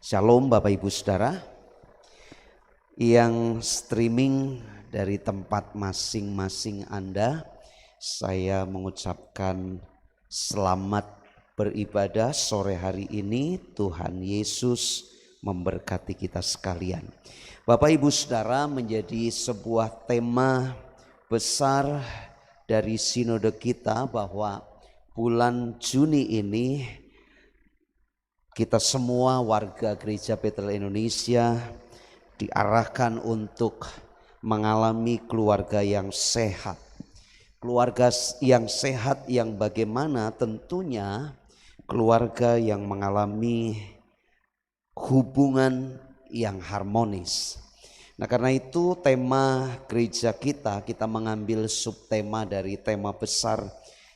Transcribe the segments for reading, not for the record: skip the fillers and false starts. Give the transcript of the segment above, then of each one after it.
Shalom Bapak Ibu Saudara yang streaming dari tempat masing-masing Anda. Saya mengucapkan selamat beribadah sore hari ini. Tuhan Yesus memberkati kita sekalian. Bapak Ibu Saudara, menjadi sebuah tema besar dari sinode kita bahwa bulan Juni ini kita semua warga Gereja Betel Indonesia diarahkan untuk mengalami keluarga yang sehat. Keluarga yang sehat yang bagaimana? Tentunya keluarga yang mengalami hubungan yang harmonis. Nah, karena itu tema gereja kita mengambil subtema dari tema besar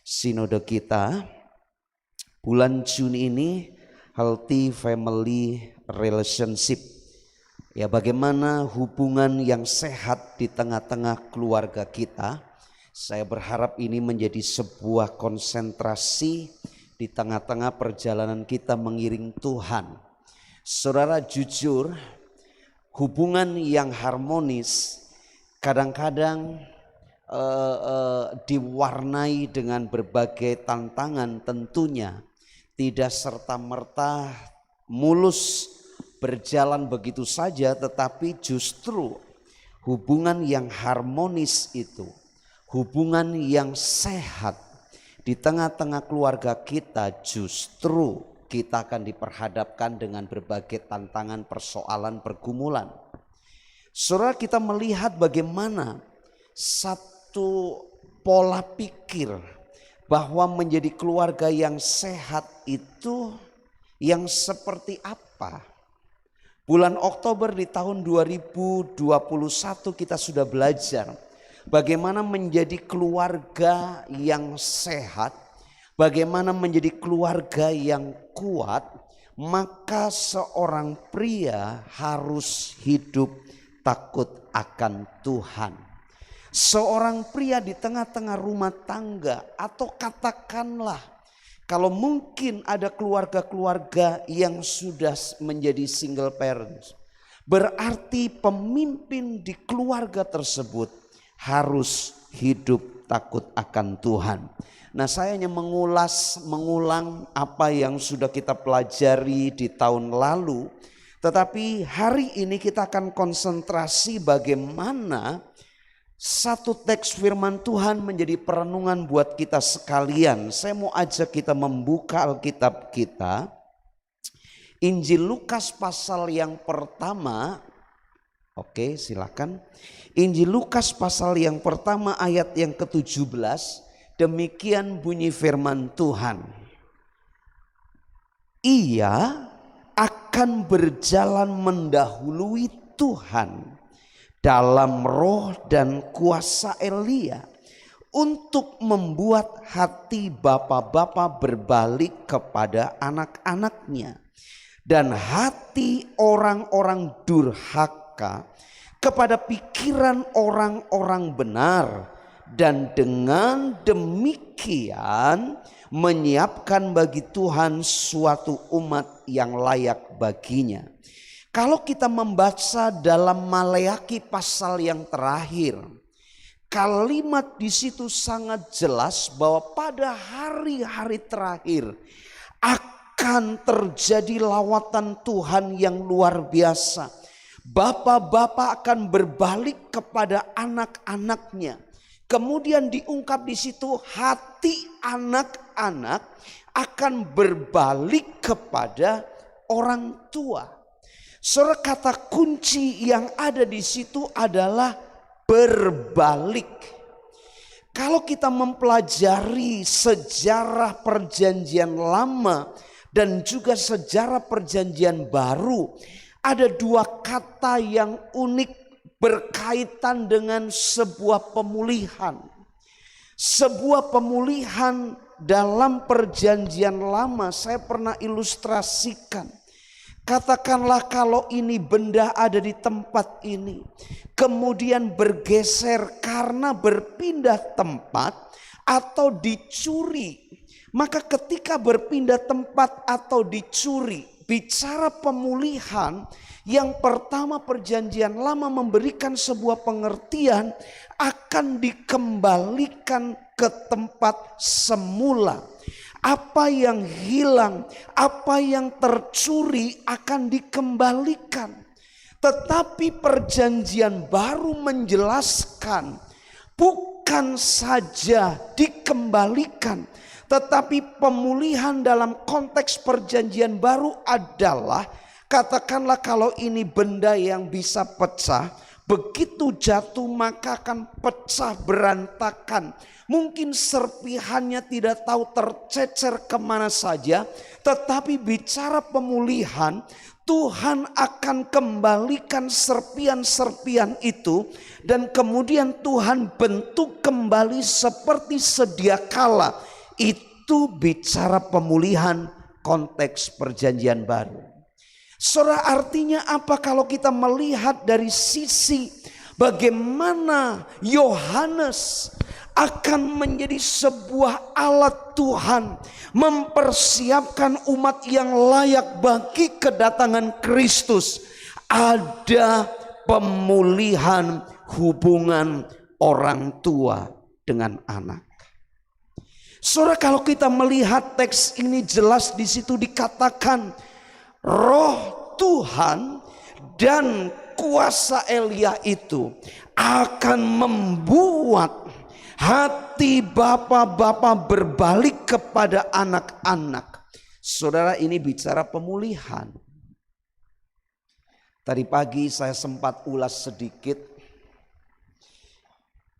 sinode kita bulan Juni ini, Healthy Family Relationship. Ya, bagaimana hubungan yang sehat di tengah-tengah keluarga kita. Saya berharap ini menjadi sebuah konsentrasi di tengah-tengah perjalanan kita mengiring Tuhan. Saudara, jujur, hubungan yang harmonis kadang-kadang diwarnai dengan berbagai tantangan. Tentunya tidak serta-merta mulus berjalan begitu saja, tetapi justru hubungan yang harmonis itu, hubungan yang sehat di tengah-tengah keluarga kita, justru kita akan diperhadapkan dengan berbagai tantangan, persoalan, pergumulan. Saudara, kita melihat bagaimana satu pola pikir bahwa menjadi keluarga yang sehat itu yang seperti apa. Bulan Oktober di tahun 2021 kita sudah belajar bagaimana menjadi keluarga yang sehat, bagaimana menjadi keluarga yang kuat. Maka seorang pria harus hidup takut akan Tuhan. Seorang pria di tengah-tengah rumah tangga, atau katakanlah kalau mungkin ada keluarga-keluarga yang sudah menjadi single parents, berarti pemimpin di keluarga tersebut harus hidup takut akan Tuhan. Nah, saya hanya mengulang apa yang sudah kita pelajari di tahun lalu, tetapi hari ini kita akan konsentrasi bagaimana satu teks firman Tuhan menjadi perenungan buat kita sekalian. Saya mau ajak kita membuka Alkitab kita, Injil Lukas pasal yang pertama. Oke, silakan. Injil Lukas pasal yang pertama ayat yang ke-17. Demikian bunyi firman Tuhan. Ia akan berjalan mendahului Tuhan dalam roh dan kuasa Elia, untuk membuat hati bapa-bapa berbalik kepada anak-anaknya, dan hati orang-orang durhaka kepada pikiran orang-orang benar, dan dengan demikian menyiapkan bagi Tuhan suatu umat yang layak baginya. Kalau kita membaca dalam Maleakhi pasal yang terakhir, kalimat di situ sangat jelas bahwa pada hari-hari terakhir akan terjadi lawatan Tuhan yang luar biasa. Bapak-bapak akan berbalik kepada anak-anaknya. Kemudian diungkap di situ hati anak-anak akan berbalik kepada orang tua. Saudara, kata kunci yang ada di situ adalah berbalik. Kalau kita mempelajari sejarah perjanjian lama dan juga sejarah perjanjian baru, ada dua kata yang unik berkaitan dengan sebuah pemulihan. Sebuah pemulihan dalam perjanjian lama saya pernah ilustrasikan. Katakanlah kalau ini benda ada di tempat ini, kemudian bergeser karena berpindah tempat atau dicuri. Maka ketika berpindah tempat atau dicuri, bicara pemulihan, yang pertama perjanjian lama memberikan sebuah pengertian akan dikembalikan ke tempat semula. Apa yang hilang, apa yang tercuri akan dikembalikan. Tetapi perjanjian baru menjelaskan bukan saja dikembalikan, tetapi pemulihan dalam konteks perjanjian baru adalah, katakanlah kalau ini benda yang bisa pecah, begitu jatuh maka akan pecah berantakan. Mungkin serpihannya tidak tahu tercecer kemana saja, tetapi bicara pemulihan, Tuhan akan kembalikan serpian-serpian itu dan kemudian Tuhan bentuk kembali seperti sedia kala. Itu bicara pemulihan konteks perjanjian baru. Saudara, artinya apa kalau kita melihat dari sisi bagaimana Yohanes akan menjadi sebuah alat Tuhan mempersiapkan umat yang layak bagi kedatangan Kristus. Ada pemulihan hubungan orang tua dengan anak. Saudara, kalau kita melihat teks ini jelas di situ dikatakan Roh Tuhan dan kuasa Elia itu akan membuat hati bapak-bapak berbalik kepada anak-anak. Saudara, ini bicara pemulihan. Tadi pagi saya sempat ulas sedikit.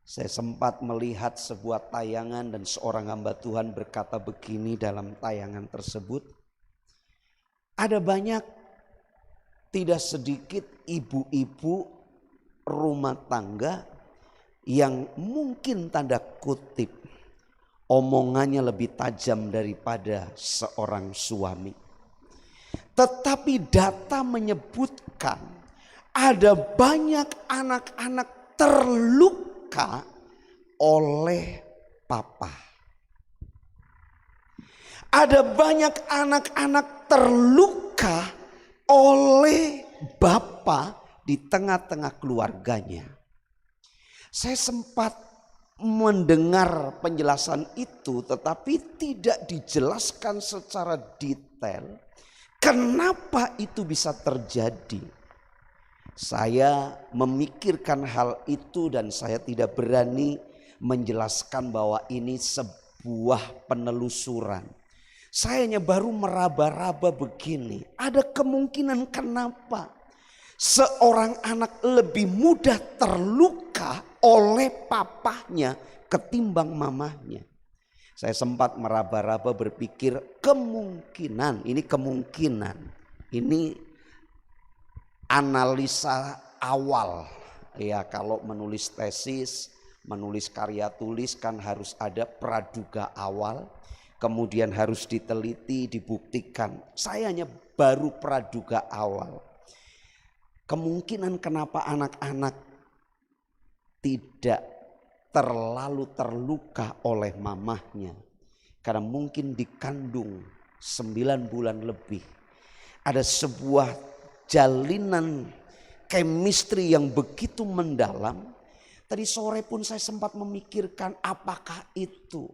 Saya sempat melihat sebuah tayangan dan seorang hamba Tuhan berkata begini dalam tayangan tersebut. Ada banyak, tidak sedikit ibu-ibu rumah tangga yang mungkin tanda kutip omongannya lebih tajam daripada seorang suami. Tetapi data menyebutkan ada banyak anak-anak terluka oleh papa. Ada banyak anak-anak terluka oleh bapa di tengah-tengah keluarganya. Saya sempat mendengar penjelasan itu, tetapi tidak dijelaskan secara detail kenapa itu bisa terjadi. Saya memikirkan hal itu dan saya tidak berani menjelaskan bahwa ini sebuah penelusuran. Saya hanya baru meraba-raba begini. Ada kemungkinan kenapa seorang anak lebih mudah terluka oleh papahnya ketimbang mamahnya. Saya sempat meraba-raba berpikir kemungkinan, ini analisa awal. Ya, kalau menulis tesis, menulis karya tulis kan harus ada praduga awal. Kemudian harus diteliti, dibuktikan. Saya hanya baru praduga awal. Kemungkinan kenapa anak-anak tidak terlalu terluka oleh mamahnya. Karena mungkin dikandung 9 bulan lebih. Ada sebuah jalinan chemistry yang begitu mendalam. Tadi sore pun saya sempat memikirkan apakah itu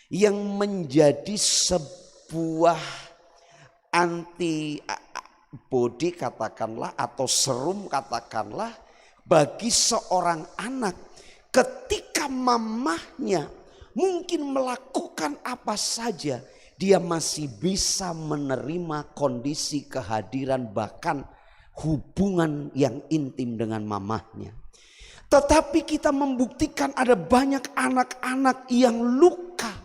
yang menjadi sebuah antibody katakanlah atau serum katakanlah bagi seorang anak ketika mamahnya mungkin melakukan apa saja, dia masih bisa menerima kondisi kehadiran bahkan hubungan yang intim dengan mamahnya. Tetapi kita membuktikan ada banyak anak-anak yang luka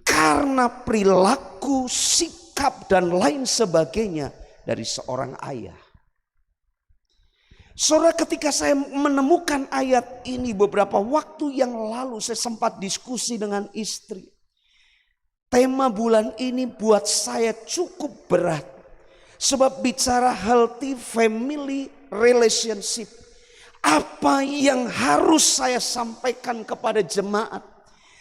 karena perilaku, sikap dan lain sebagainya dari seorang ayah. Saudara, ketika saya menemukan ayat ini beberapa waktu yang lalu, saya sempat diskusi dengan istri. Tema bulan ini buat saya cukup berat. Sebab bicara healthy family relationship. Apa yang harus saya sampaikan kepada jemaat?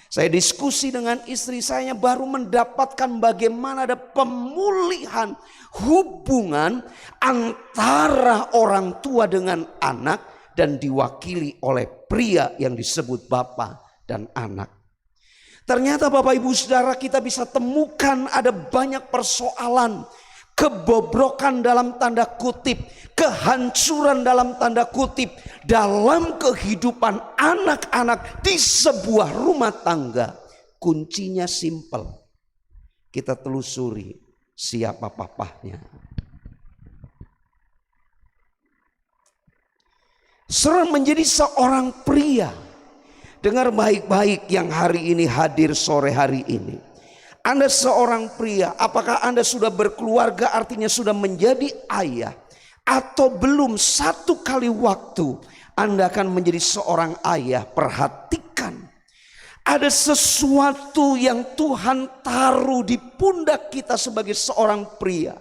Saya diskusi dengan istri saya baru mendapatkan bagaimana ada pemulihan hubungan antara orang tua dengan anak dan diwakili oleh pria yang disebut bapak dan anak. Ternyata Bapak Ibu Saudara, kita bisa temukan ada banyak persoalan, kebobrokan dalam tanda kutip, kehancuran dalam tanda kutip dalam kehidupan anak-anak di sebuah rumah tangga. Kuncinya simpel. Kita telusuri siapa papahnya. Saudara menjadi seorang pria, dengar baik-baik yang hari ini hadir sore hari ini. Anda seorang pria, apakah Anda sudah berkeluarga, artinya sudah menjadi ayah, atau belum? Satu kali waktu Anda akan menjadi seorang ayah. Perhatikan, ada sesuatu yang Tuhan taruh di pundak kita sebagai seorang pria,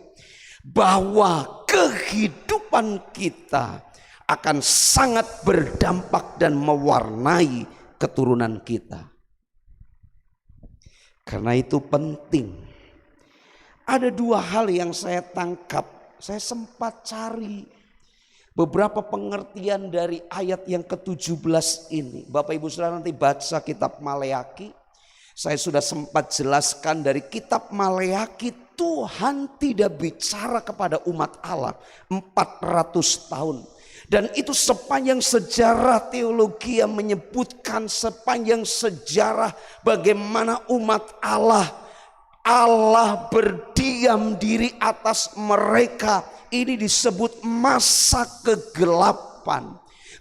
bahwa kehidupan kita akan sangat berdampak dan mewarnai keturunan kita. Karena itu penting. Ada dua hal yang saya tangkap. Saya sempat cari beberapa pengertian dari ayat yang ke-17 ini. Bapak Ibu Saudara nanti baca kitab Maleaki. Saya sudah sempat jelaskan dari kitab Maleaki, Tuhan tidak bicara kepada umat Allah 400 tahun. Dan itu sepanjang sejarah teologi yang menyebutkan, sepanjang sejarah bagaimana umat Allah berdiam diri atas mereka. Ini disebut masa kegelapan.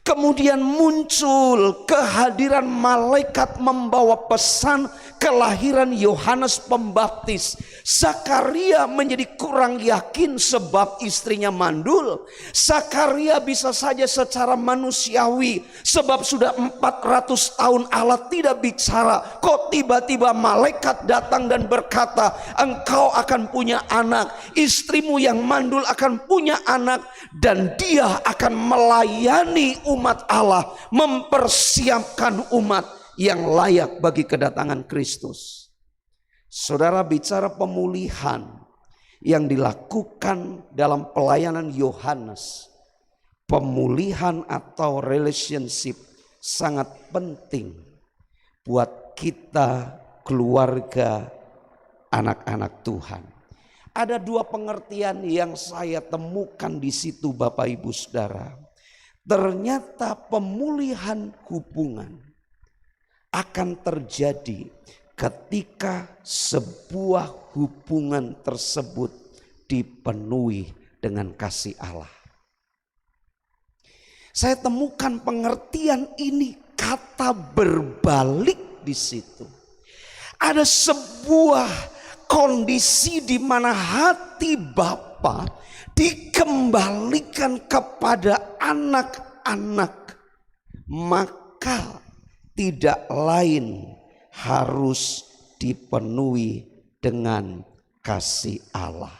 Kemudian muncul kehadiran malaikat membawa pesan kelahiran Yohanes Pembaptis. Zakaria menjadi kurang yakin sebab istrinya mandul. Zakaria bisa saja secara manusiawi, sebab sudah 400 tahun Allah tidak bicara. Kok tiba-tiba malaikat datang dan berkata, engkau akan punya anak, istrimu yang mandul akan punya anak, dan dia akan melayani umat Allah, mempersiapkan umat yang layak bagi kedatangan Kristus. Saudara, bicara pemulihan yang dilakukan dalam pelayanan Yohanes, pemulihan atau relationship sangat penting buat kita, keluarga, anak-anak Tuhan. Ada dua pengertian yang saya temukan di situ Bapak Ibu Saudara. Ternyata pemulihan hubungan akan terjadi ketika sebuah hubungan tersebut dipenuhi dengan kasih Allah. Saya temukan pengertian ini, kata berbalik di situ. Ada sebuah kondisi di mana hati Bapa dikembalikan kepada anak-anak, maka tidak lain harus dipenuhi dengan kasih Allah.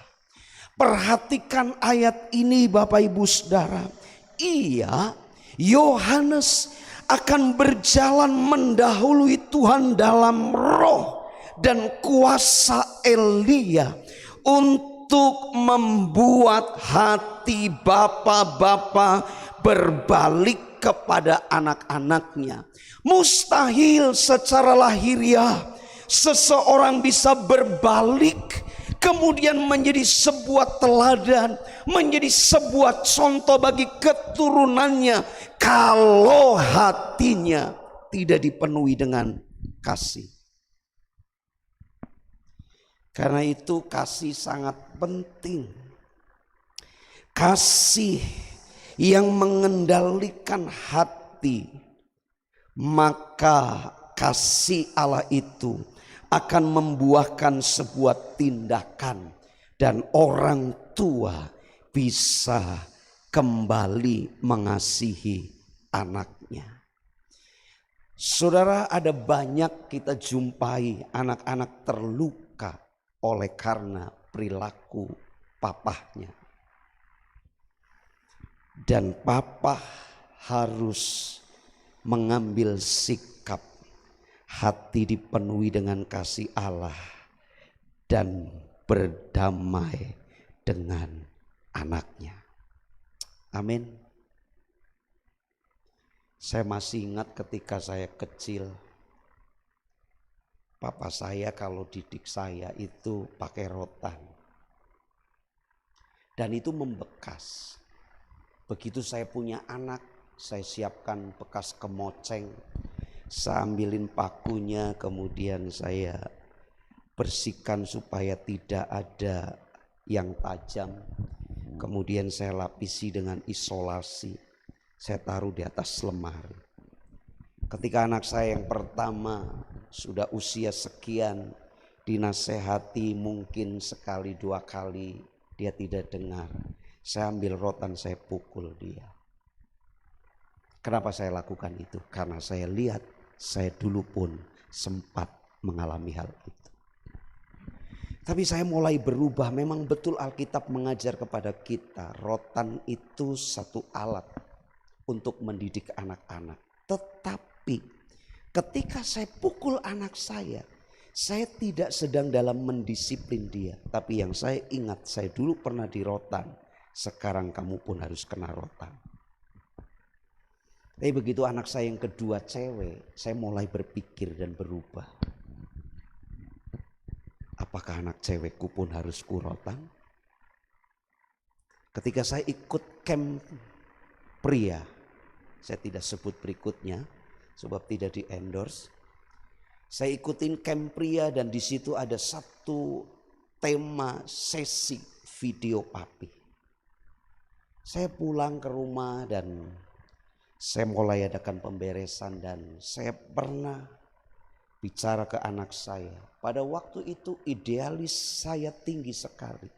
Perhatikan ayat ini Bapak Ibu Saudara. Iya, Yohanes akan berjalan mendahului Tuhan dalam roh dan kuasa Elia untuk membuat hati bapak-bapak berbalik kepada anak-anaknya. Mustahil secara lahiriah seseorang bisa berbalik kemudian menjadi sebuah teladan, menjadi sebuah contoh bagi keturunannya, kalau hatinya tidak dipenuhi dengan kasih. Karena itu kasih sangat penting. Kasih yang mengendalikan hati, maka kasih Allah itu akan membuahkan sebuah tindakan dan orang tua bisa kembali mengasihi anaknya. Saudara, ada banyak kita jumpai anak-anak terluka oleh karena perilaku papahnya. Dan papa harus mengambil sikap, hati dipenuhi dengan kasih Allah, dan berdamai dengan anaknya. Amin. Saya masih ingat ketika saya kecil, papa saya kalau didik saya itu pakai rotan. Dan itu membekas. Begitu saya punya anak, saya siapkan bekas kemoceng. Saya ambilin pakunya, kemudian saya bersihkan supaya tidak ada yang tajam. Kemudian saya lapisi dengan isolasi. Saya taruh di atas lemari. Ketika anak saya yang pertama sudah usia sekian, dinasehati mungkin sekali dua kali dia tidak dengar. Saya ambil rotan, saya pukul dia. Kenapa saya lakukan itu? Karena saya lihat saya dulu pun sempat mengalami hal itu. Tapi saya mulai berubah. Memang betul Alkitab mengajar kepada kita, rotan itu satu alat untuk mendidik anak-anak. Tetapi ketika saya pukul anak saya tidak sedang dalam mendisiplin dia. Tapi yang saya ingat, saya dulu pernah di rotan, sekarang kamu pun harus kena rotan. Tapi begitu anak saya yang kedua cewek, saya mulai berpikir dan berubah. Apakah anak cewekku pun harus kurotan? Ketika saya ikut camp pria, saya tidak sebut berikutnya sebab tidak di endorse. Saya ikutin camp pria dan di situ ada satu tema sesi video papi. Saya pulang ke rumah dan saya mulai adakan pemberesan dan saya pernah bicara ke anak saya. Pada waktu itu idealis saya tinggi sekali.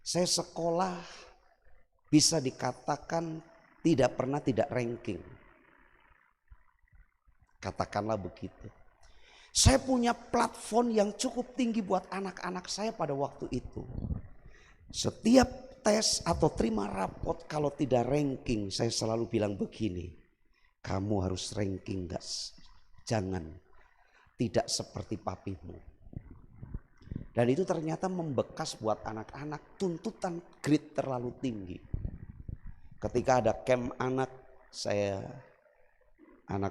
Saya sekolah bisa dikatakan tidak pernah tidak ranking. Katakanlah begitu. Saya punya platform yang cukup tinggi buat anak-anak saya pada waktu itu. Setiap tes atau terima rapot kalau tidak ranking, saya selalu bilang begini, kamu harus ranking guys, jangan tidak seperti papimu. Dan itu ternyata membekas buat anak-anak, tuntutan grade terlalu tinggi. Ketika ada camp anak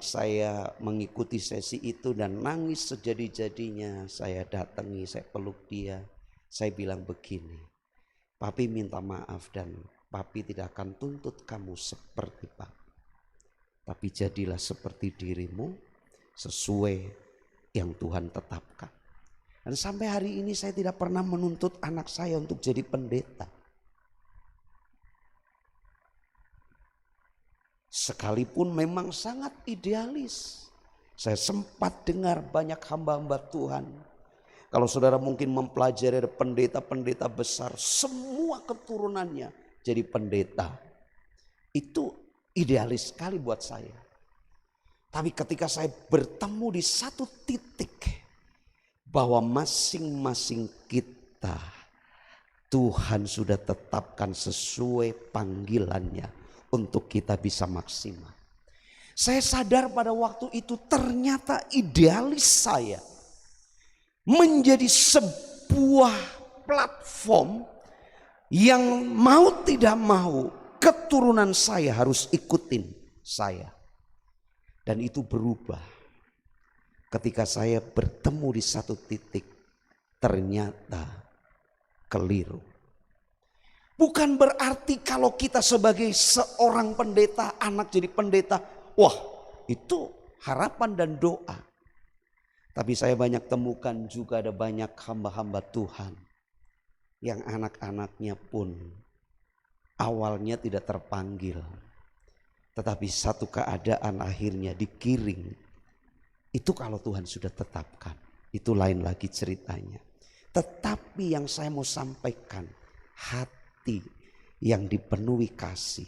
saya mengikuti sesi itu dan nangis sejadi-jadinya. Saya datangi, saya peluk dia. Saya bilang begini, papi minta maaf dan papi tidak akan tuntut kamu seperti papi. Tapi jadilah seperti dirimu sesuai yang Tuhan tetapkan. Dan sampai hari ini saya tidak pernah menuntut anak saya untuk jadi pendeta. Sekalipun memang sangat idealis. Saya sempat dengar banyak hamba-hamba Tuhan. Kalau saudara mungkin mempelajari ada pendeta-pendeta besar, semua keturunannya jadi pendeta. Itu idealis sekali buat saya. Tapi ketika saya bertemu di satu titik bahwa masing-masing kita Tuhan sudah tetapkan sesuai panggilannya untuk kita bisa maksimal. Saya sadar pada waktu itu ternyata idealis saya menjadi sebuah platform yang mau tidak mau keturunan saya harus ikutin saya. Dan itu berubah ketika saya bertemu di satu titik ternyata keliru. Bukan berarti kalau kita sebagai seorang pendeta, anak jadi pendeta, wah itu harapan dan doa. Tapi saya banyak temukan juga ada banyak hamba-hamba Tuhan yang anak-anaknya pun awalnya tidak terpanggil. Tetapi satu keadaan akhirnya dikiring. Itu kalau Tuhan sudah tetapkan, itu lain lagi ceritanya. Tetapi yang saya mau sampaikan, hati yang dipenuhi kasih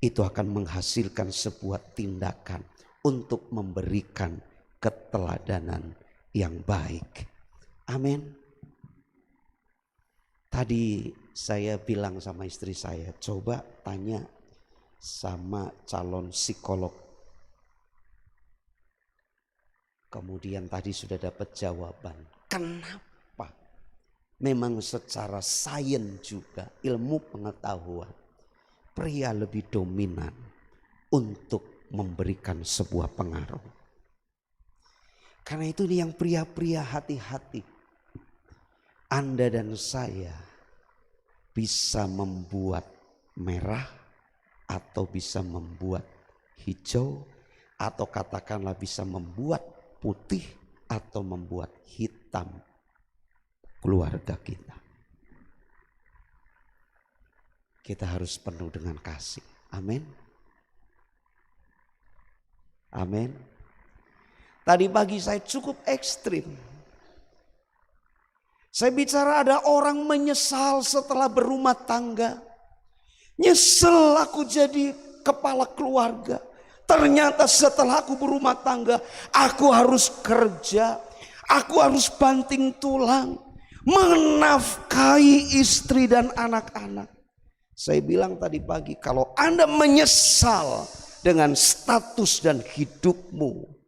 itu akan menghasilkan sebuah tindakan untuk memberikan keteladanan yang baik. Amin. Tadi saya bilang sama istri saya, coba tanya sama calon psikolog. Kemudian tadi sudah dapat jawaban. Kenapa? Memang secara sains juga, ilmu pengetahuan, pria lebih dominan untuk memberikan sebuah pengaruh. Karena itu yang pria-pria hati-hati. Anda dan saya bisa membuat merah atau bisa membuat hijau atau katakanlah bisa membuat putih atau membuat hitam keluarga kita. Kita harus penuh dengan kasih. Amin. Amin. Tadi pagi saya cukup ekstrim. Saya bicara ada orang menyesal setelah berumah tangga. Nyesel aku jadi kepala keluarga. Ternyata setelah aku berumah tangga, aku harus kerja. Aku harus banting tulang. Menafkahi istri dan anak-anak. Saya bilang tadi pagi, kalau Anda menyesal dengan status dan hidupmu,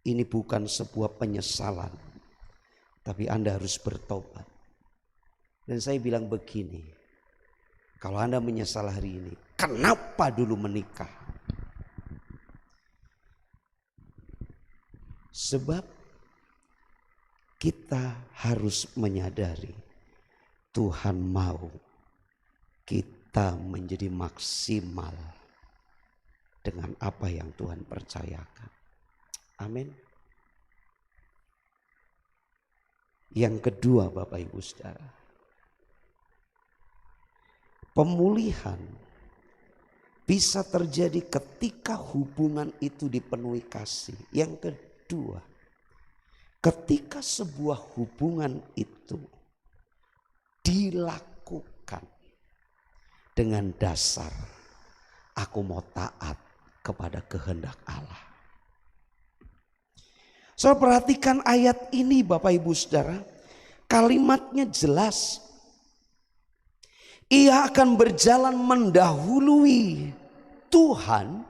ini bukan sebuah penyesalan, tapi Anda harus bertobat. Dan saya bilang begini, kalau Anda menyesal hari ini, kenapa dulu menikah? Sebab kita harus menyadari Tuhan mau kita menjadi maksimal dengan apa yang Tuhan percayakan. Amin. Yang kedua, Bapak Ibu Saudara, pemulihan bisa terjadi ketika hubungan itu dipenuhi kasih. Yang kedua, ketika sebuah hubungan itu dilakukan dengan dasar aku mau taat kepada kehendak Allah. Saudara perhatikan ayat ini Bapak Ibu Saudara. Kalimatnya jelas. Ia akan berjalan mendahului Tuhan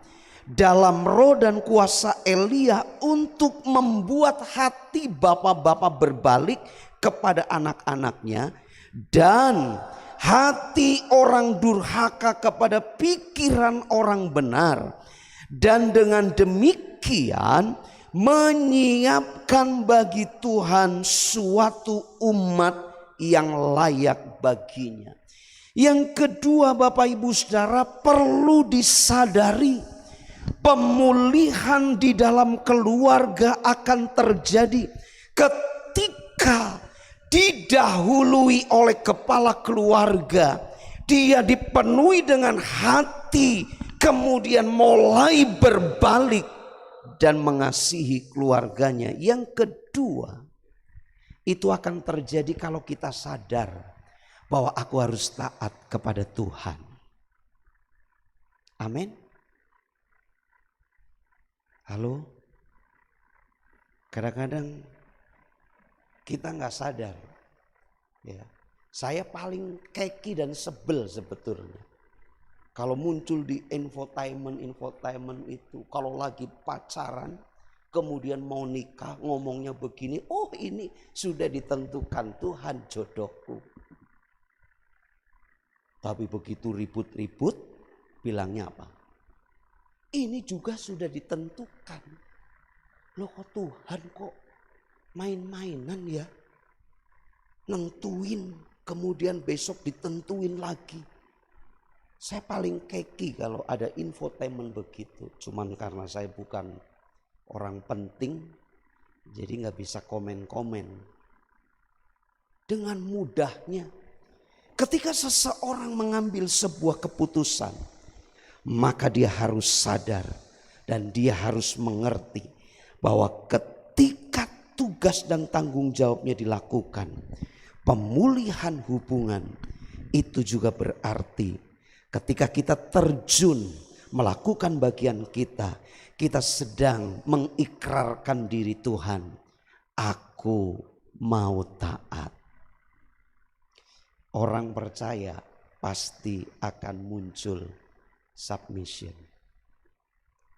dalam roh dan kuasa Elia untuk membuat hati bapak-bapak berbalik kepada anak-anaknya dan hati orang durhaka kepada pikiran orang benar. Dan dengan demikian menyiapkan bagi Tuhan suatu umat yang layak baginya. Yang kedua Bapak Ibu Saudara, perlu disadari pemulihan di dalam keluarga akan terjadi ketika didahului oleh kepala keluarga. Dia dipenuhi dengan hati, kemudian mulai berbalik dan mengasihi keluarganya. Yang kedua, itu akan terjadi kalau kita sadar bahwa aku harus taat kepada Tuhan. Amin. Halo. Kadang-kadang kita nggak sadar. Ya, saya paling keki dan sebel sebetulnya. Kalau muncul di infotainment itu, kalau lagi pacaran, kemudian mau nikah, ngomongnya begini, oh ini sudah ditentukan Tuhan jodohku. Tapi begitu ribut-ribut, bilangnya apa? Ini juga sudah ditentukan. Loh kok Tuhan kok main-mainan ya? Nentuin, kemudian besok ditentuin lagi. Saya paling keki kalau ada infotainment begitu. Cuman karena saya bukan orang penting, jadi gak bisa komen-komen. Dengan mudahnya, ketika seseorang mengambil sebuah keputusan, maka dia harus sadar dan dia harus mengerti bahwa ketika tugas dan tanggung jawabnya dilakukan, pemulihan hubungan itu juga berarti ketika kita terjun melakukan bagian kita, kita sedang mengikrarkan diri Tuhan. Aku mau taat. Orang percaya pasti akan muncul submission,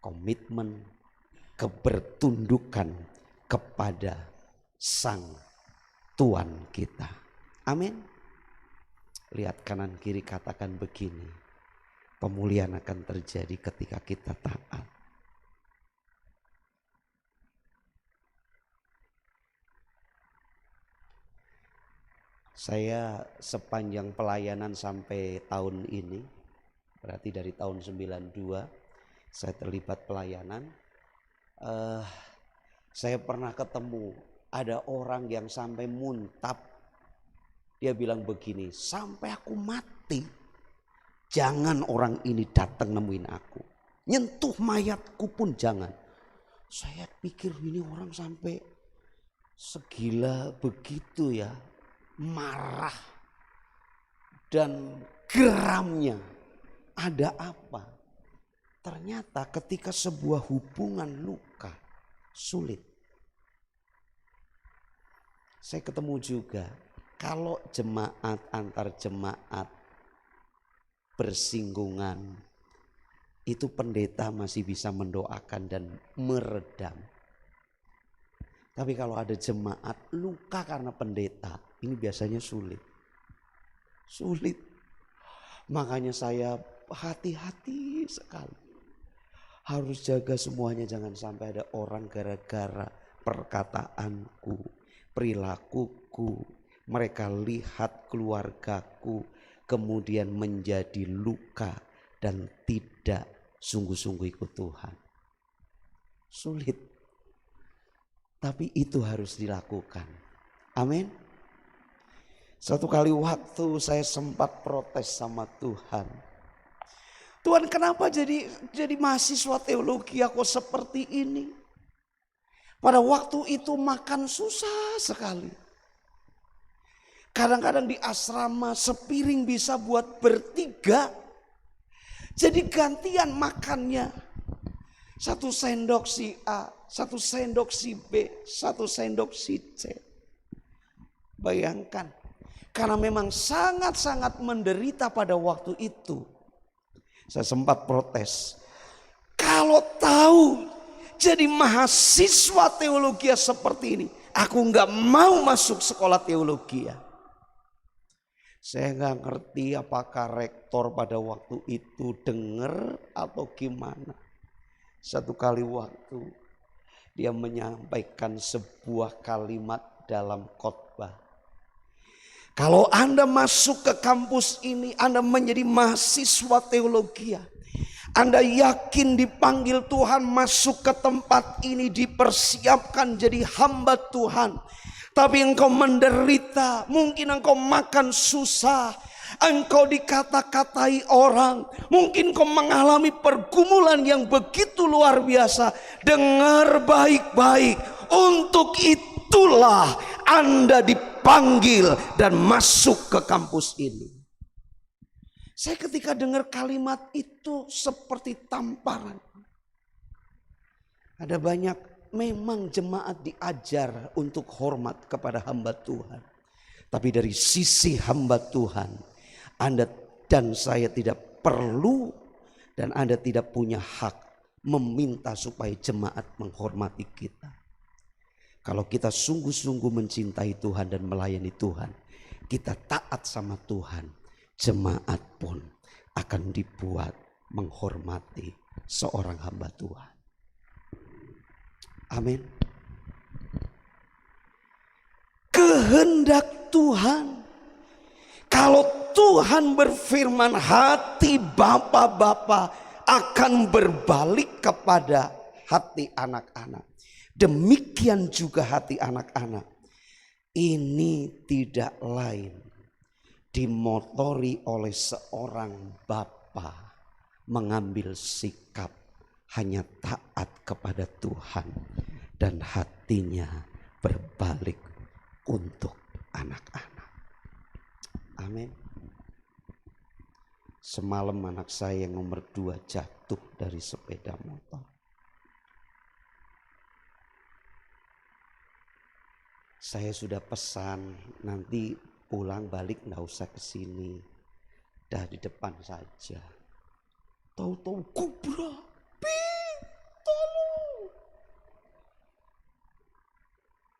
komitmen, kebertundukan kepada Sang Tuhan kita. Amin. Lihat kanan kiri, katakan begini, pemulihan akan terjadi ketika kita taat. Saya sepanjang pelayanan sampai tahun ini, berarti dari tahun 92 saya terlibat pelayanan. Saya pernah ketemu ada orang yang sampai muntap. Dia bilang begini, sampai aku mati jangan orang ini datang nemuin aku. Nyentuh mayatku pun jangan. Saya pikir ini orang sampai segila begitu ya. Marah dan geramnya. Ada apa? Ternyata ketika sebuah hubungan luka sulit. Saya ketemu juga kalau jemaat antar jemaat bersinggungan, itu pendeta masih bisa mendoakan dan meredam. Tapi kalau ada jemaat luka karena pendeta, ini biasanya sulit. Sulit. Makanya saya hati-hati sekali. Harus jaga semuanya, jangan sampai ada orang gara-gara perkataanku, perilakuku, mereka lihat keluargaku, kemudian menjadi luka dan tidak sungguh-sungguh ikut Tuhan. Sulit. Tapi itu harus dilakukan. Amin. Suatu kali waktu saya sempat protes sama Tuhan. Tuhan, kenapa jadi mahasiswa teologi kok seperti ini? Pada waktu itu makan susah sekali. Kadang-kadang di asrama sepiring bisa buat bertiga. Jadi gantian makannya. 1 sendok si A, 1 sendok si B, 1 sendok si C. Bayangkan, karena memang sangat-sangat menderita pada waktu itu. Saya sempat protes. Kalau tahu jadi mahasiswa teologi seperti ini, aku nggak mau masuk sekolah teologi. Saya nggak ngerti apakah rektor pada waktu itu dengar atau gimana. Satu kali waktu dia menyampaikan sebuah kalimat dalam khotbah. Kalau Anda masuk ke kampus ini, Anda menjadi mahasiswa teologi. Anda yakin dipanggil Tuhan masuk ke tempat ini, dipersiapkan jadi hamba Tuhan. Tapi engkau menderita, mungkin engkau makan susah, engkau dikata-katai orang, mungkin engkau mengalami pergumulan yang begitu luar biasa. Dengar baik-baik, untuk itulah Anda dipanggil dan masuk ke kampus ini. Saya ketika dengar kalimat itu seperti tamparan. Ada banyak memang jemaat diajar untuk hormat kepada hamba Tuhan. Tapi dari sisi hamba Tuhan, Anda dan saya tidak perlu dan Anda tidak punya hak meminta supaya jemaat menghormati kita. Kalau kita sungguh-sungguh mencintai Tuhan dan melayani Tuhan, kita taat sama Tuhan, jemaat pun akan dibuat menghormati seorang hamba Tuhan. Amin. Kehendak Tuhan. Kalau Tuhan berfirman, hati bapa-bapa akan berbalik kepada hati anak-anak. Demikian juga hati anak-anak. Ini tidak lain dimotori oleh seorang bapa mengambil sikap hanya taat kepada Tuhan dan hatinya berbalik untuk anak-anak. Amin. Semalam anak saya yang nomor 2 jatuh dari sepeda motor. Saya sudah pesan, nanti pulang balik nggak usah ke sini, dah di depan saja. Tahu-tahu kubrak, tolong.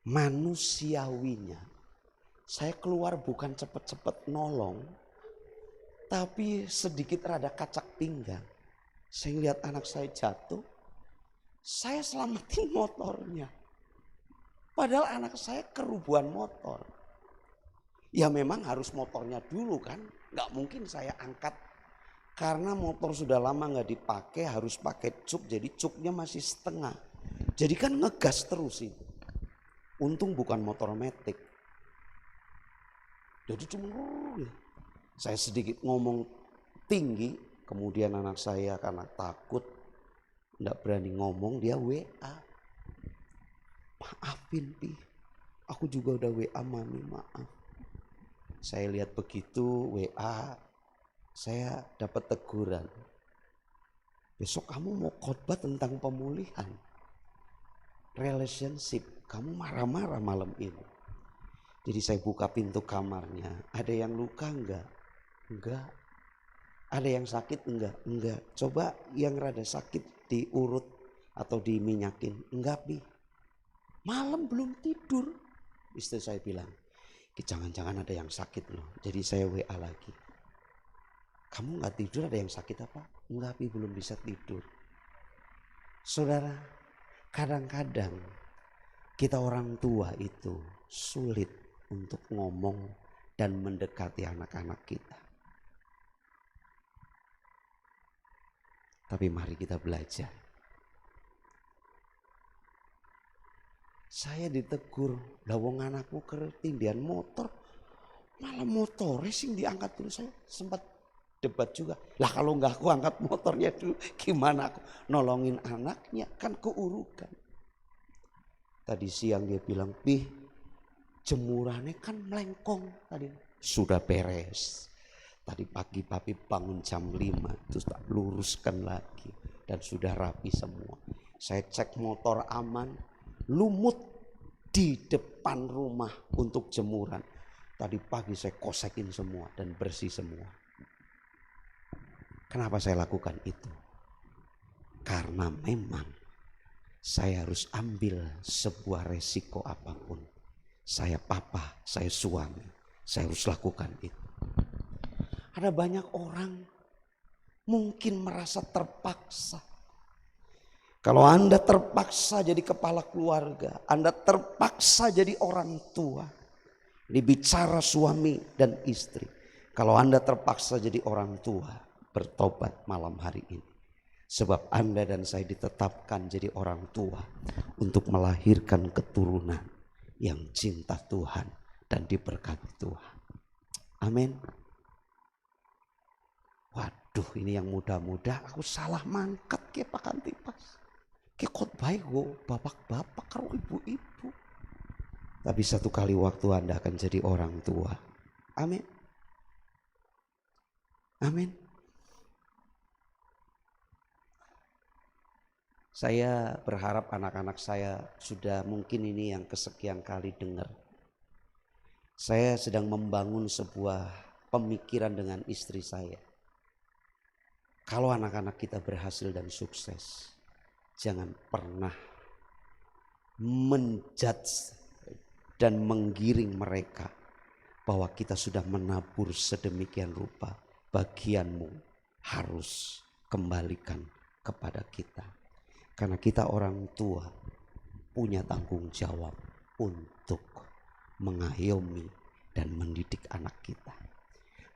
manusiawinya. Saya keluar bukan cepet-cepet nolong, tapi sedikit rada kacak pinggang. Saya lihat anak saya jatuh, saya selamatin motornya. Padahal anak saya kerubuhan motor. Ya memang harus motornya dulu kan, nggak mungkin saya angkat. Karena motor sudah lama nggak dipakai, harus pakai cuk, jadi cuknya masih setengah. Jadi kan ngegas terus itu. Untung bukan motor matic. Jadi cuma saya sedikit ngomong tinggi, kemudian anak saya karena takut enggak berani ngomong, dia WA. Maafin Pi, aku juga udah WA Mami, maaf. Saya lihat begitu WA, saya dapat teguran. Besok kamu mau khotbah tentang pemulihan, relationship, kamu marah-marah malam ini. Jadi saya buka pintu kamarnya, ada yang luka enggak? Enggak. Ada yang sakit enggak? Enggak. Coba yang rada sakit diurut atau diminyakin. Enggak Pi. Malam belum tidur. Istri saya bilang, jangan-jangan ada yang sakit loh. Jadi saya WA lagi. Kamu enggak tidur, ada yang sakit apa? Enggak Pi, belum bisa tidur. Saudara, kadang-kadang kita orang tua itu sulit untuk ngomong dan mendekati anak-anak kita. Tapi mari kita belajar. Saya ditegur, lah wong anakmu ketindihan motor, malah motor racing diangkat dulu. Saya sempat debat juga. Lah kalau enggak aku angkat motornya dulu, gimana aku nolongin anaknya, kan keurukan. Tadi siang dia bilang, Pi, jemurannya kan melengkong tadi. Sudah beres. Tadi pagi papi bangun jam 5, terus tak luruskan lagi dan sudah rapi semua. Saya cek motor aman, lumut di depan rumah untuk jemuran. Tadi pagi saya kosekin semua dan bersih semua. Kenapa saya lakukan itu? Karena memang saya harus ambil sebuah resiko apapun. Saya papa, saya suami, saya harus lakukan itu. Ada banyak orang mungkin merasa terpaksa. Kalau Anda terpaksa jadi kepala keluarga, Anda terpaksa jadi orang tua. Ini bicara suami dan istri. Kalau Anda terpaksa jadi orang tua, bertobat malam hari ini. Sebab Anda dan saya ditetapkan jadi orang tua untuk melahirkan keturunan yang cinta Tuhan dan diberkati Tuhan. Amin. Waduh, ini yang muda-muda aku salah mangkat ke pakantipas. Ke khotbah go bapak-bapak karo ibu-ibu. Tapi satu kali waktu Anda akan jadi orang tua. Amin. Amin. Saya berharap anak-anak saya sudah mungkin ini yang kesekian kali dengar. Saya sedang membangun sebuah pemikiran dengan istri saya. Kalau anak-anak kita berhasil dan sukses, jangan pernah menjudge dan menggiring mereka bahwa kita sudah menabur sedemikian rupa. Bagianmu harus kembalikan kepada kita. Karena kita orang tua punya tanggung jawab untuk mengayomi dan mendidik anak kita.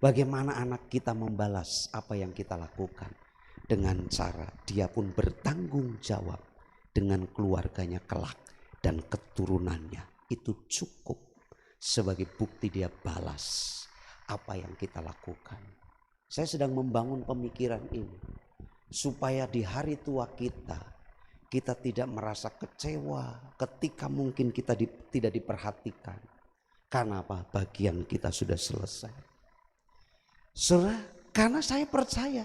Bagaimana anak kita membalas apa yang kita lakukan? Dengan cara dia pun bertanggung jawab dengan keluarganya kelak dan keturunannya. Itu cukup sebagai bukti dia balas apa yang kita lakukan. Saya sedang membangun pemikiran ini supaya di hari tua kita tidak merasa kecewa ketika mungkin kita tidak diperhatikan. Karena apa? Bagian kita sudah selesai. Saudara, karena saya percaya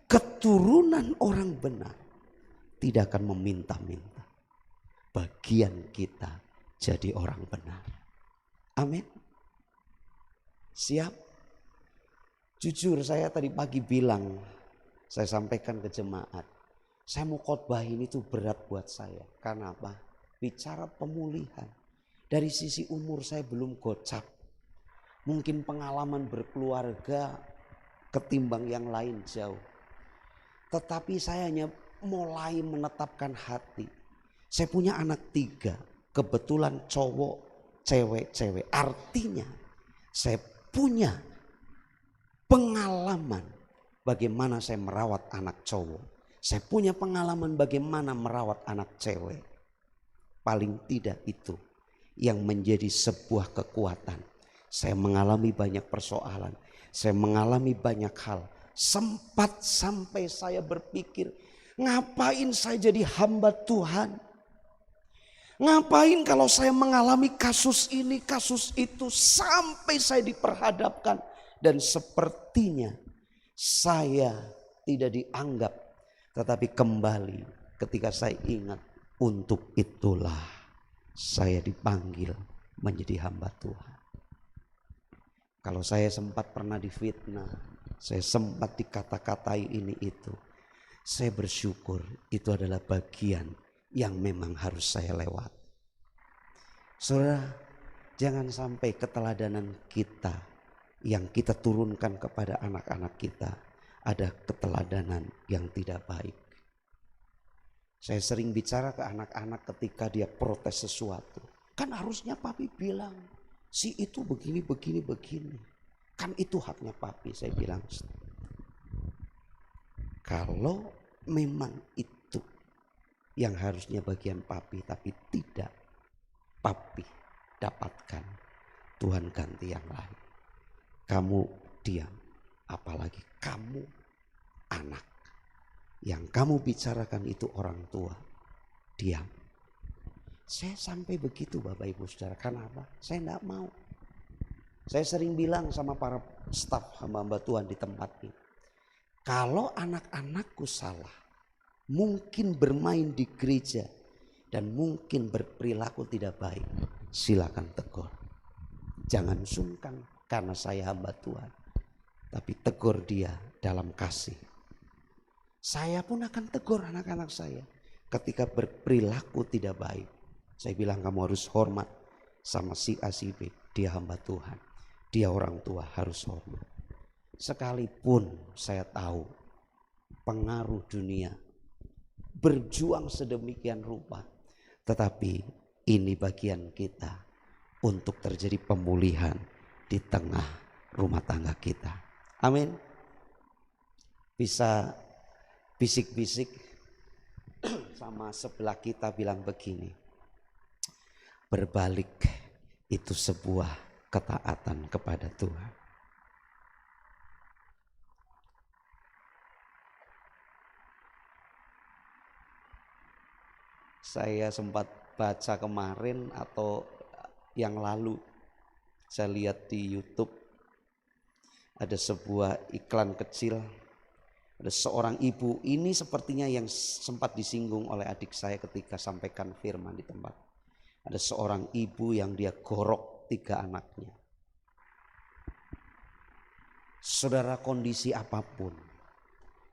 keturunan orang benar tidak akan meminta-minta. Bagian kita jadi orang benar. Amin. Siap? Jujur saya tadi pagi bilang, saya sampaikan ke jemaat, saya mau khotbah ini tuh berat buat saya. Karena apa? Bicara pemulihan. Dari sisi umur saya belum gocap. Mungkin pengalaman berkeluarga ketimbang yang lain jauh. Tetapi saya hanya mulai menetapkan hati. Saya punya anak 3. Kebetulan cowok, cewek. Artinya saya punya pengalaman bagaimana saya merawat anak cowok. Saya punya pengalaman bagaimana merawat anak cewek. Paling tidak itu yang menjadi sebuah kekuatan. Saya mengalami banyak persoalan. Saya mengalami banyak hal. Sempat sampai saya berpikir, ngapain saya jadi hamba Tuhan? Ngapain kalau saya mengalami kasus ini, kasus itu, sampai saya diperhadapkan. Dan sepertinya saya tidak dianggap. Tetapi kembali ketika saya ingat, untuk itulah saya dipanggil menjadi hamba Tuhan. Kalau saya sempat pernah difitnah, saya sempat dikata-katai ini itu, saya bersyukur itu adalah bagian yang memang harus saya lewat. Saudara, jangan sampai keteladanan kita yang kita turunkan kepada anak-anak kita ada keteladanan yang tidak baik. Saya sering bicara ke anak-anak ketika dia protes sesuatu. Kan harusnya papi bilang, si itu begini. Kan itu haknya papi, saya bilang. Kalau memang itu yang harusnya bagian papi, tapi tidak papi dapatkan, Tuhan ganti yang lain. Kamu diam, apalagi kamu anak. Yang kamu bicarakan itu orang tua, diam. Saya sampai begitu Bapak Ibu Saudara. Kenapa? Saya tidak mau. Saya sering bilang sama para staf hamba-hamba Tuhan di tempat ini. Kalau anak-anakku salah, mungkin bermain di gereja dan mungkin berperilaku tidak baik, silakan tegur. Jangan sungkan karena saya hamba Tuhan. Tapi tegur dia dalam kasih. Saya pun akan tegur anak-anak saya ketika berperilaku tidak baik. Saya bilang kamu harus hormat sama si A si B. Dia hamba Tuhan. Dia orang tua, harus hormat. Sekalipun saya tahu pengaruh dunia berjuang sedemikian rupa. Tetapi ini bagian kita untuk terjadi pemulihan di tengah rumah tangga kita. Amin. Bisa bisik-bisik sama sebelah kita bilang begini. Berbalik itu sebuah ketaatan kepada Tuhan. Saya sempat baca kemarin atau yang lalu, saya lihat di YouTube ada sebuah iklan kecil. Ada seorang ibu, ini sepertinya yang sempat disinggung oleh adik saya ketika sampaikan firman di tempat. Ada seorang ibu yang dia gorok 3 anaknya. Saudara, kondisi apapun,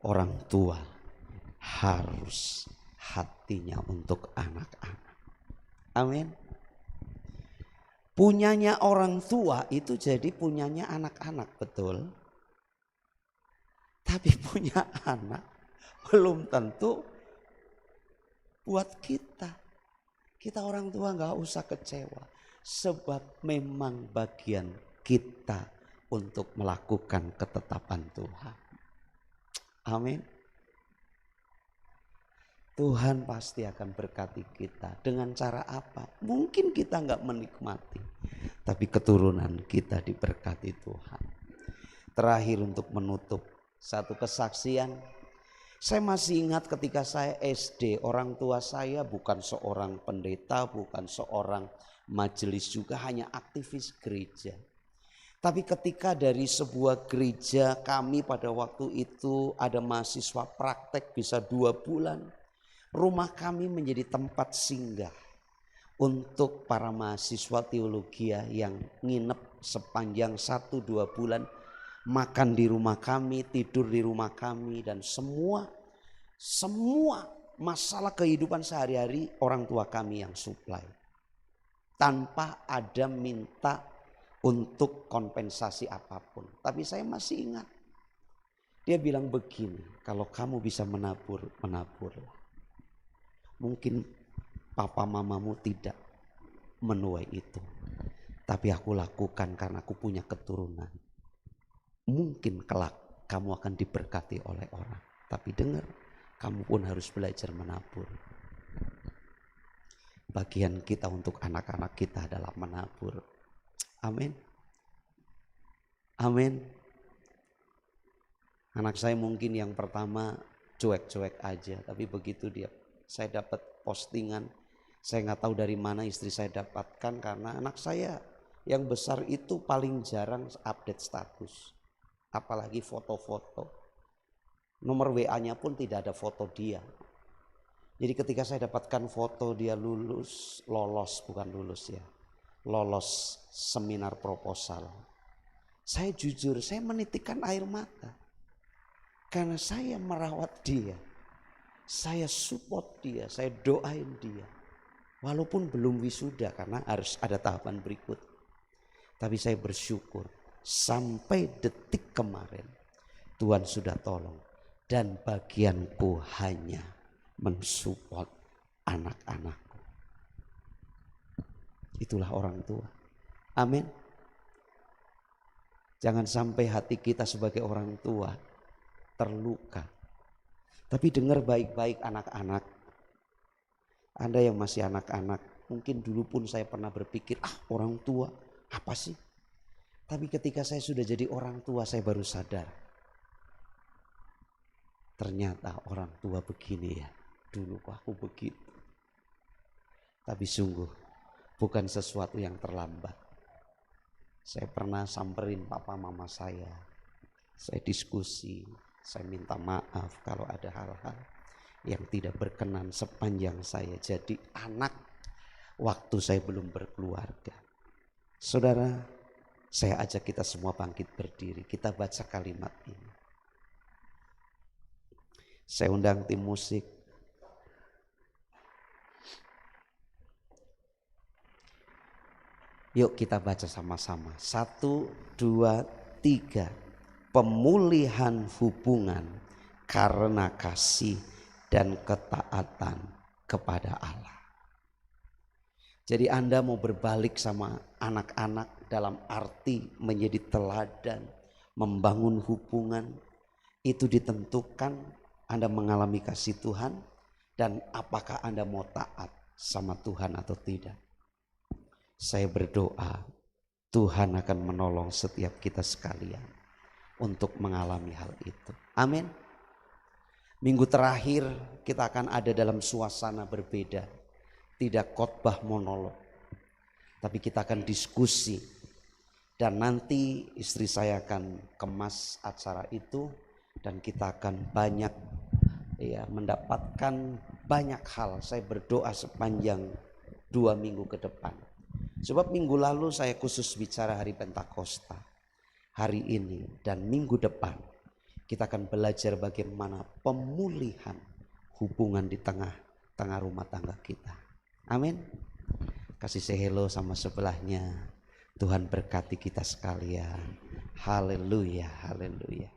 orang tua harus hatinya untuk anak-anak. Amin. Punyanya orang tua itu jadi punyanya anak-anak, betul. Tapi punya anak belum tentu buat kita. Kita orang tua gak usah kecewa. Sebab memang bagian kita untuk melakukan ketetapan Tuhan. Amin. Tuhan pasti akan berkati kita. Dengan cara apa? Mungkin kita gak menikmati. Tapi keturunan kita diberkati Tuhan. Terakhir untuk menutup. Satu kesaksian, saya masih ingat ketika saya SD, orang tua saya bukan seorang pendeta, bukan seorang majelis juga, hanya aktivis gereja. Tapi ketika dari sebuah gereja kami pada waktu itu ada mahasiswa praktek bisa 2 bulan, rumah kami menjadi tempat singgah untuk para mahasiswa teologi yang nginep sepanjang 1-2 bulan. Makan di rumah kami, tidur di rumah kami, dan semua masalah kehidupan sehari-hari orang tua kami yang supply. tanpa ada minta untuk kompensasi apapun. Tapi saya masih ingat. Dia bilang begini, kalau kamu bisa menabur, menaburlah. Mungkin papa mamamu tidak menuai itu. Tapi aku lakukan karena aku punya keturunan. Mungkin kelak kamu akan diberkati oleh orang. Tapi dengar, kamu pun harus belajar menabur. Bagian kita untuk anak-anak kita adalah menabur. Amin. Amin. Anak saya mungkin yang pertama cuek-cuek aja. Tapi begitu saya dapat postingan. Saya nggak tahu dari mana istri saya dapatkan. Karena anak saya yang besar itu paling jarang update status. Apalagi foto-foto. Nomor WA-nya pun tidak ada foto dia. Jadi ketika saya dapatkan foto dia lolos seminar proposal. Saya jujur, saya menitikkan air mata. Karena saya merawat dia. Saya support dia, saya doain dia. Walaupun belum wisuda karena harus ada tahapan berikut. Tapi saya bersyukur sampai detik kemarin Tuhan sudah tolong. Dan bagianku hanya mensupport anak-anakku. Itulah orang tua. Amin. Jangan sampai hati kita sebagai orang tua terluka. Tapi dengar baik-baik anak-anak. Anda yang masih anak-anak, mungkin dulu pun saya pernah berpikir, orang tua apa sih? Tapi ketika saya sudah jadi orang tua, saya baru sadar. Ternyata orang tua begini ya. Dulu aku begitu. Tapi sungguh bukan sesuatu yang terlambat. Saya pernah samperin papa mama saya. Saya diskusi, saya minta maaf kalau ada hal-hal yang tidak berkenan sepanjang saya jadi anak waktu saya belum berkeluarga. Saudara, saya ajak kita semua bangkit berdiri. Kita baca kalimat ini. Saya undang tim musik. Yuk kita baca sama-sama. 1, 2, 3. Pemulihan hubungan karena kasih dan ketaatan kepada Allah. Jadi Anda mau berbalik sama anak-anak dalam arti menjadi teladan, membangun hubungan. Itu ditentukan Anda mengalami kasih Tuhan dan apakah Anda mau taat sama Tuhan atau tidak. Saya berdoa Tuhan akan menolong setiap kita sekalian untuk mengalami hal itu. Amin. Minggu terakhir kita akan ada dalam suasana berbeda. Tidak khotbah monolog. Tapi kita akan diskusi. Dan nanti istri saya akan kemas acara itu. Dan kita akan banyak mendapatkan banyak hal. Saya berdoa sepanjang 2 minggu ke depan. Sebab minggu lalu saya khusus bicara hari Pentakosta. Hari ini dan minggu depan kita akan belajar bagaimana pemulihan hubungan di tengah rumah tangga kita. Amin. Kasih say hello sama sebelahnya. Tuhan berkati kita sekalian. Haleluya, haleluya.